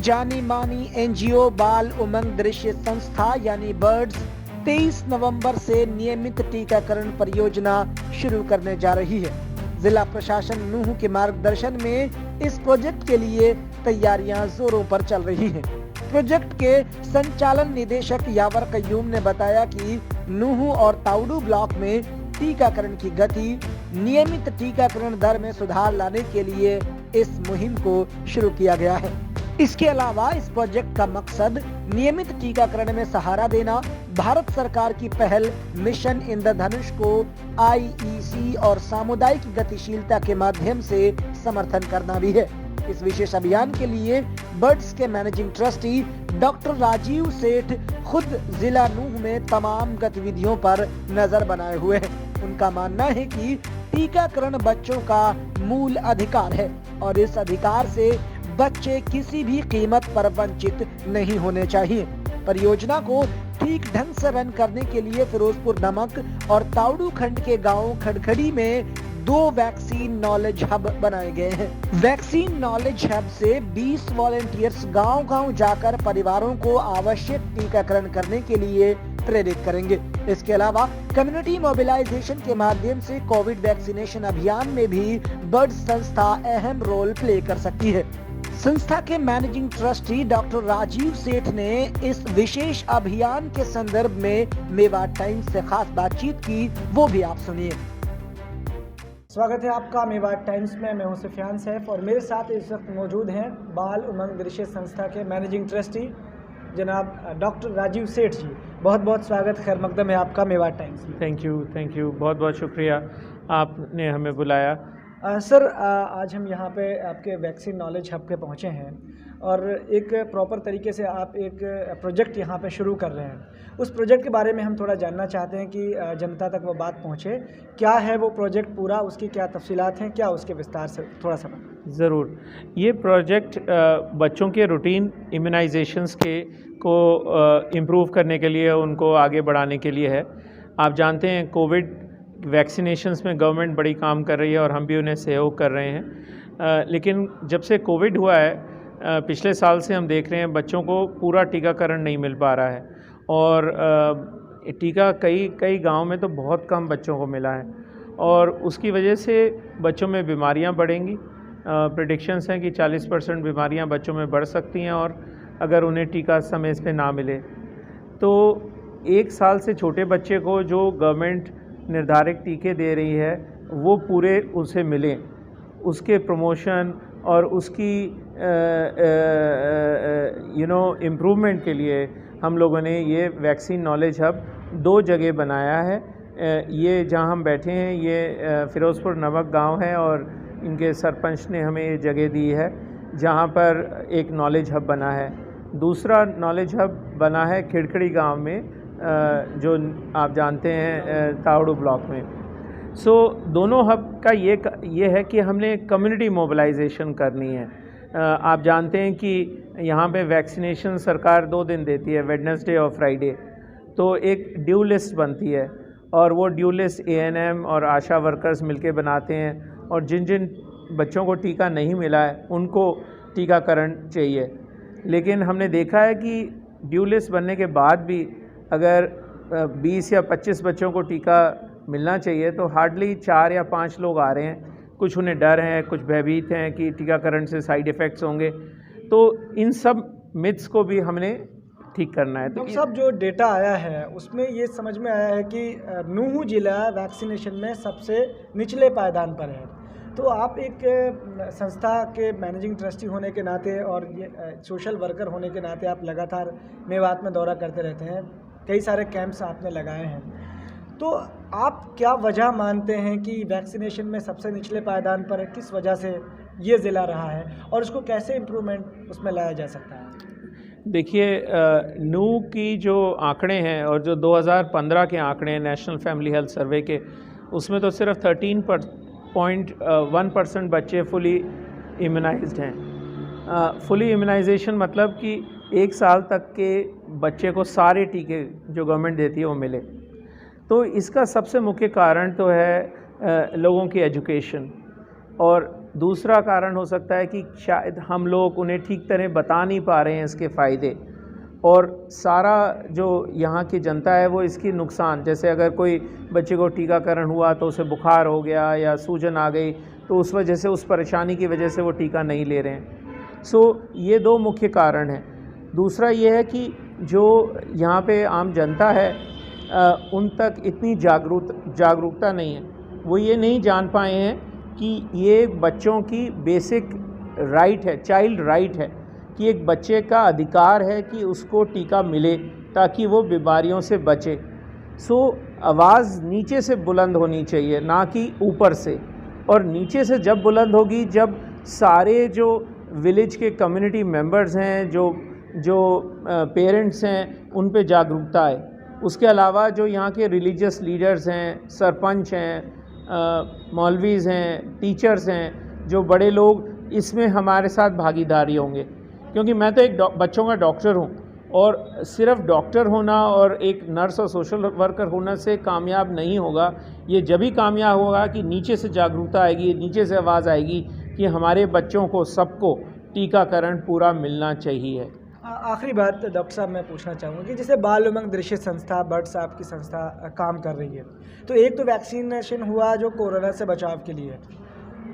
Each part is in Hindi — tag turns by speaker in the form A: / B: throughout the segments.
A: जानी मानी एनजीओ बाल उमंग दृश्य संस्था यानी बर्ड्स 23 नवंबर से नियमित टीकाकरण परियोजना शुरू करने जा रही है। जिला प्रशासन नूह के मार्गदर्शन में इस प्रोजेक्ट के लिए तैयारियां जोरों पर चल रही हैं। प्रोजेक्ट के संचालन निदेशक यावर कयूम ने बताया कि नूह और ताउडू ब्लॉक में टीकाकरण की गति, नियमित टीकाकरण दर में सुधार लाने के लिए इस मुहिम को शुरू किया गया है। इसके अलावा इस प्रोजेक्ट का मकसद नियमित टीकाकरण में सहारा देना, भारत सरकार की पहल मिशन इंद्रधनुष को आईईसी और सामुदायिक गतिशीलता के माध्यम से समर्थन करना भी है। इस विशेष अभियान के लिए बर्ड्स के मैनेजिंग ट्रस्टी डॉक्टर राजीव सेठ खुद जिला नूह में तमाम गतिविधियों पर नजर बनाए हुए हैं। उनका मानना है कि टीकाकरण बच्चों का मूल अधिकार है और इस अधिकार से बच्चे किसी भी कीमत पर वंचित नहीं होने चाहिए। परियोजना को ठीक ढंग से रन करने के लिए फिरोजपुर नमक और ताउडू खंड के गांव खड़खड़ी में 2 वैक्सीन नॉलेज हब बनाए गए हैं। वैक्सीन नॉलेज हब से 20 वॉलंटियर्स गांव-गांव जाकर परिवारों को आवश्यक टीकाकरण करने के लिए प्रेरित करेंगे। इसके अलावा कम्युनिटी मोबिलाइजेशन के माध्यम से कोविड वैक्सीनेशन अभियान में भी बर्ड्स संस्था अहम रोल प्ले कर सकती है। संस्था के मैनेजिंग ट्रस्टी डॉक्टर राजीव सेठ ने इस विशेष अभियान के संदर्भ में मेवात टाइम्स से खास बातचीत की, वो भी आप सुनिए। स्वागत है आपका मेवात टाइम्स में। मैं हूं सुफियान सैफ और मेरे साथ इस वक्त मौजूद हैं बाल उमंग दृश्य संस्था के मैनेजिंग ट्रस्टी जनाब डॉक्टर राजीव सेठ जी। बहुत बहुत स्वागत, खैर मकदम है आपका मेवात टाइम्स में।
B: थैंक यू, बहुत बहुत शुक्रिया आपने हमें बुलाया।
A: सर, आज हम यहाँ पे आपके वैक्सीन नॉलेज हब पे पहुँचे हैं और एक प्रॉपर तरीके से आप एक प्रोजेक्ट यहाँ पे शुरू कर रहे हैं। उस प्रोजेक्ट के बारे में हम थोड़ा जानना चाहते हैं कि जनता तक वो बात पहुँचे। क्या है वो प्रोजेक्ट पूरा, उसकी क्या तफसीलात हैं, क्या उसके विस्तार से थोड़ा सा बताएं।
B: ज़रूर। ये प्रोजेक्ट बच्चों के रूटीन इम्यूनाइजेशंस को इम्प्रूव करने के लिए, उनको आगे बढ़ाने के लिए है। आप जानते हैं कोविड वैक्सीनेशंस में गवर्नमेंट बड़ी काम कर रही है और हम भी उन्हें सहयोग कर रहे हैं। लेकिन जब से कोविड हुआ है, पिछले साल से हम देख रहे हैं बच्चों को पूरा टीकाकरण नहीं मिल पा रहा है और टीका कई गांव में तो बहुत कम बच्चों को मिला है और उसकी वजह से बच्चों में बीमारियां बढ़ेंगी। प्रेडिक्शंस हैं कि 40% बीमारियां बच्चों में बढ़ सकती हैं और अगर उन्हें टीका समय पे ना मिले तो 1 साल से छोटे बच्चे को जो गवर्नमेंट निर्धारित टीके दे रही है वो पूरे उसे मिलें, उसके प्रमोशन और उसकी इम्प्रूवमेंट के लिए हम लोगों ने ये वैक्सीन नॉलेज हब 2 जगह बनाया है। ये जहाँ हम बैठे हैं ये फिरोजपुर नमक गांव है और इनके सरपंच ने हमें ये जगह दी है जहाँ पर एक नॉलेज हब बना है। दूसरा नॉलेज हब बना है खिड़खड़ी गांव में, जो आप जानते हैं ताउडू ब्लॉक में। दोनों हब का ये है कि हमने कम्युनिटी मोबिलाइजेशन करनी है। आप जानते हैं कि यहाँ पे वैक्सीनेशन सरकार 2 दिन देती है, वेडनेसडे और फ्राइडे। तो एक ड्यू लिस्ट बनती है और वो ड्यू लिस्ट एएनएम और आशा वर्कर्स मिलके बनाते हैं और जिन जिन बच्चों को टीका नहीं मिला है उनको टीकाकरण चाहिए। लेकिन हमने देखा है कि ड्यू लिस्ट बनने के बाद भी अगर 20 या 25 बच्चों को टीका मिलना चाहिए तो हार्डली 4 या 5 लोग आ रहे हैं। कुछ उन्हें डर है, कुछ भयभीत हैं कि टीकाकरण से साइड इफ़ेक्ट्स होंगे। तो इन सब मिथ्स को भी हमने ठीक करना है।
A: तो सब जो डेटा आया है उसमें ये समझ में आया है कि नूह जिला वैक्सीनेशन में सबसे निचले पायदान पर है। तो आप एक संस्था के मैनेजिंग ट्रस्टी होने के नाते और ये सोशल वर्कर होने के नाते आप लगातार मेवात में दौरा करते रहते हैं, कई सारे कैंप्स आपने लगाए हैं। तो आप क्या वजह मानते हैं कि वैक्सीनेशन में सबसे निचले पायदान पर है, किस वजह से ये ज़िला रहा है और उसको कैसे इम्प्रूवमेंट उसमें लाया जा सकता है?
B: देखिए, नूह की जो आंकड़े हैं और जो 2015 के आंकड़े हैं नेशनल फैमिली हेल्थ सर्वे के, उसमें तो सिर्फ 13.1% बच्चे फुली इम्यूनाइज्ड हैं। फुली इम्यूनाइजेशन मतलब कि 1 साल तक के बच्चे को सारे टीके जो गवर्नमेंट देती है वो मिले। तो इसका सबसे मुख्य कारण तो है लोगों की एजुकेशन और दूसरा कारण हो सकता है कि शायद हम लोग उन्हें ठीक तरह बता नहीं पा रहे हैं इसके फ़ायदे, और सारा जो यहाँ की जनता है वो इसकी नुकसान, जैसे अगर कोई बच्चे को टीकाकरण हुआ तो उसे बुखार हो गया या सूजन आ गई तो उस वजह से, उस परेशानी की वजह से वो टीका नहीं ले रहे हैं। ये दो मुख्य कारण हैं। दूसरा ये है कि जो यहाँ पे आम जनता है उन तक इतनी जागरूकता नहीं है, वो ये नहीं जान पाए हैं कि ये बच्चों की बेसिक राइट है, चाइल्ड राइट है, कि एक बच्चे का अधिकार है कि उसको टीका मिले ताकि वो बीमारियों से बचे। आवाज़ नीचे से बुलंद होनी चाहिए, ना कि ऊपर से, और नीचे से जब बुलंद होगी जब सारे जो विलेज के कम्युनिटी मेंबर्स हैं, जो पेरेंट्स हैं, उन पे जागरूकता आए। उसके अलावा जो यहाँ के रिलीजियस लीडर्स हैं, सरपंच हैं, मौलवीज़ हैं, टीचर्स हैं, जो बड़े लोग, इसमें हमारे साथ भागीदारी होंगे। क्योंकि मैं तो एक बच्चों का डॉक्टर हूँ, और सिर्फ डॉक्टर होना और एक नर्स और सोशल वर्कर होने से कामयाब नहीं होगा। ये जब ही कामयाब होगा कि नीचे से जागरूकता आएगी, नीचे से आवाज़ आएगी कि हमारे बच्चों को, सबको टीकाकरण पूरा मिलना चाहिए।
A: आखिरी बात डॉक्टर साहब मैं पूछना चाहूँगा कि जैसे बाल उमंग दृश्य संस्था, बर्ड्स आपकी संस्था काम कर रही है, तो एक तो वैक्सीनेशन हुआ जो कोरोना से बचाव के लिए,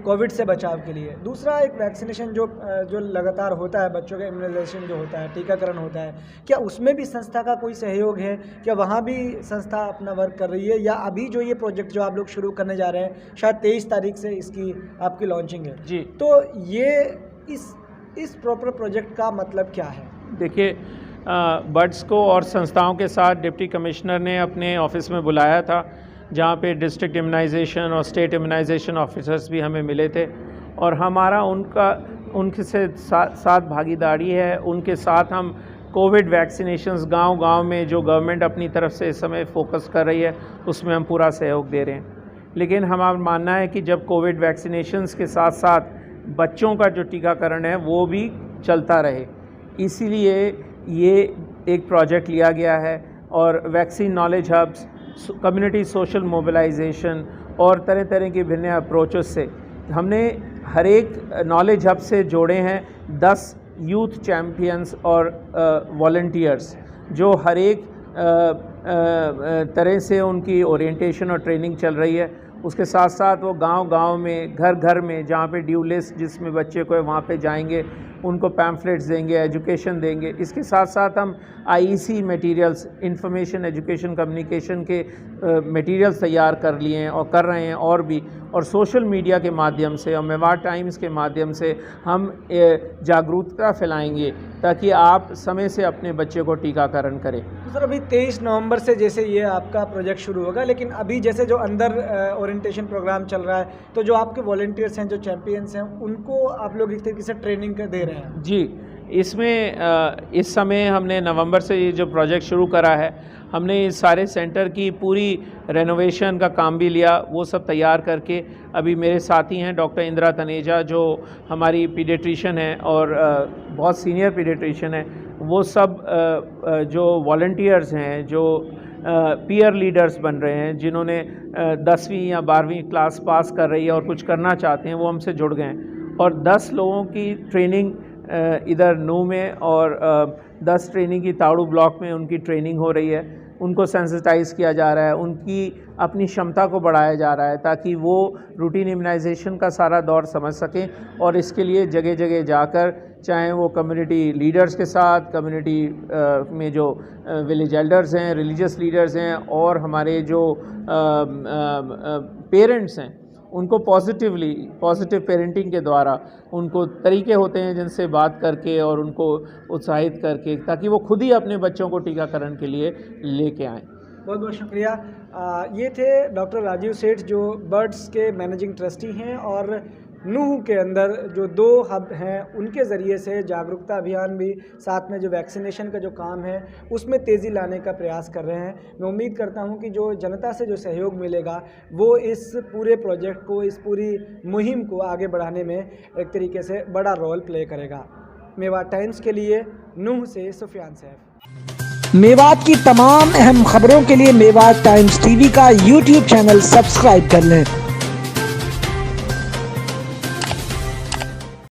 A: कोविड से बचाव के लिए, दूसरा एक वैक्सीनेशन जो लगातार होता है, बच्चों का इम्यूनाइजेशन जो होता है, टीकाकरण होता है, क्या उसमें भी संस्था का कोई सहयोग है? क्या वहाँ भी संस्था अपना वर्क कर रही है, या अभी जो ये प्रोजेक्ट जो आप लोग शुरू करने जा रहे हैं, शायद 23 तारीख से इसकी आपकी लॉन्चिंग है
B: जी,
A: तो ये इस प्रॉपर प्रोजेक्ट का मतलब क्या है?
B: देखिए, बर्ड्स को और संस्थाओं के साथ डिप्टी कमिश्नर ने अपने ऑफिस में बुलाया था, जहाँ पे डिस्ट्रिक्ट इम्यूनाइजेशन और स्टेट इम्यूनाइजेशन ऑफिसर्स भी हमें मिले थे, और हमारा उनके साथ भागीदारी है। उनके साथ हम कोविड वैक्सीनेशंस गांव-गांव में जो गवर्नमेंट अपनी तरफ से इस समय फोकस कर रही है, उसमें हम पूरा सहयोग दे रहे हैं। लेकिन हमारा मानना है कि जब कोविड वैक्सीनेशंस के साथ साथ बच्चों का जो टीकाकरण है वो भी चलता रहे, इसीलिए ये एक प्रोजेक्ट लिया गया है। और vaccine knowledge hubs, community social mobilisation और तरह तरह की भिन्न अप्रोचेस से हमने हर एक नॉलेज हब से जोड़े हैं 10 यूथ चैम्पियंस और वॉलंटियर्स, जो हर एक तरह से उनकी ओरिएंटेशन और ट्रेनिंग चल रही है। उसके साथ साथ वो गांव-गांव में, घर-घर में, जहाँ पे ड्यू लिस्ट जिसमें बच्चे को है वहाँ पे जाएंगे, उनको पैम्फलेट्स देंगे, एजुकेशन देंगे। इसके साथ साथ हम IEC materials, information education communication के मटेरियल्स तैयार कर लिए हैं और कर रहे हैं, और भी, और सोशल मीडिया के माध्यम से और मेवाड़ टाइम्स के माध्यम से हम जागरूकता फैलाएंगे ताकि आप समय से अपने बच्चे को टीकाकरण करें।
A: तो सर, अभी 23 नवंबर से जैसे ये आपका प्रोजेक्ट शुरू होगा, लेकिन अभी जैसे जो अंदर ओरिएंटेशन प्रोग्राम चल रहा है, तो जो आपके वॉलंटियर्स हैं, जो चैंपियंस हैं, उनको आप लोग एक तरीके से ट्रेनिंग दे रहे हैं?
B: जी, इसमें इस समय हमने नवंबर से ये जो प्रोजेक्ट शुरू करा है, हमने इस सारे सेंटर की पूरी रेनोवेशन का काम भी लिया, वो सब तैयार करके अभी मेरे साथी हैं डॉक्टर इंदिरा तनेजा, जो हमारी पीडियाट्रिशियन है और बहुत सीनियर पीडियाट्रिशियन है, वो सब जो वॉलंटियर्स हैं, जो पीयर लीडर्स बन रहे हैं, जिन्होंने 10वीं या 12वीं क्लास पास कर रही है और कुछ करना चाहते हैं, वो हमसे जुड़ गए हैं। और 10 लोगों की ट्रेनिंग इधर नू में और 10 ट्रेनिंग की ताड़ू ब्लॉक में उनकी ट्रेनिंग हो रही है। उनको सेंसिटाइज़ किया जा रहा है, उनकी अपनी क्षमता को बढ़ाया जा रहा है ताकि वो रूटीन इम्यूनाइजेशन का सारा दौर समझ सकें। और इसके लिए जगह जगह जाकर, चाहे वो कम्युनिटी लीडर्स के साथ, कम्युनिटी में जो विलेज एल्डर्स हैं, रिलीजियस लीडर्स हैं, और हमारे जो पेरेंट्स हैं, उनको पॉजिटिव पेरेंटिंग के द्वारा उनको तरीके होते हैं जिनसे बात करके और उनको उत्साहित करके, ताकि वो खुद ही अपने बच्चों को टीकाकरण के लिए लेके आएँ।
A: बहुत बहुत शुक्रिया। ये थे डॉक्टर राजीव सेठ, जो बर्ड्स के मैनेजिंग ट्रस्टी हैं, और नूह के अंदर जो 2 हब हैं उनके ज़रिए से जागरूकता अभियान भी, साथ में जो वैक्सीनेशन का जो काम है उसमें तेज़ी लाने का प्रयास कर रहे हैं। मैं उम्मीद करता हूं कि जो जनता से जो सहयोग मिलेगा वो इस पूरे प्रोजेक्ट को, इस पूरी मुहिम को आगे बढ़ाने में एक तरीके से बड़ा रोल प्ले करेगा। मेवाड़ टाइम्स के लिए नूह से सुफियान सैफ।
C: मेवात की तमाम अहम खबरों के लिए मेवाड़ टाइम्स टीवी का यूट्यूब चैनल सब्सक्राइब कर लें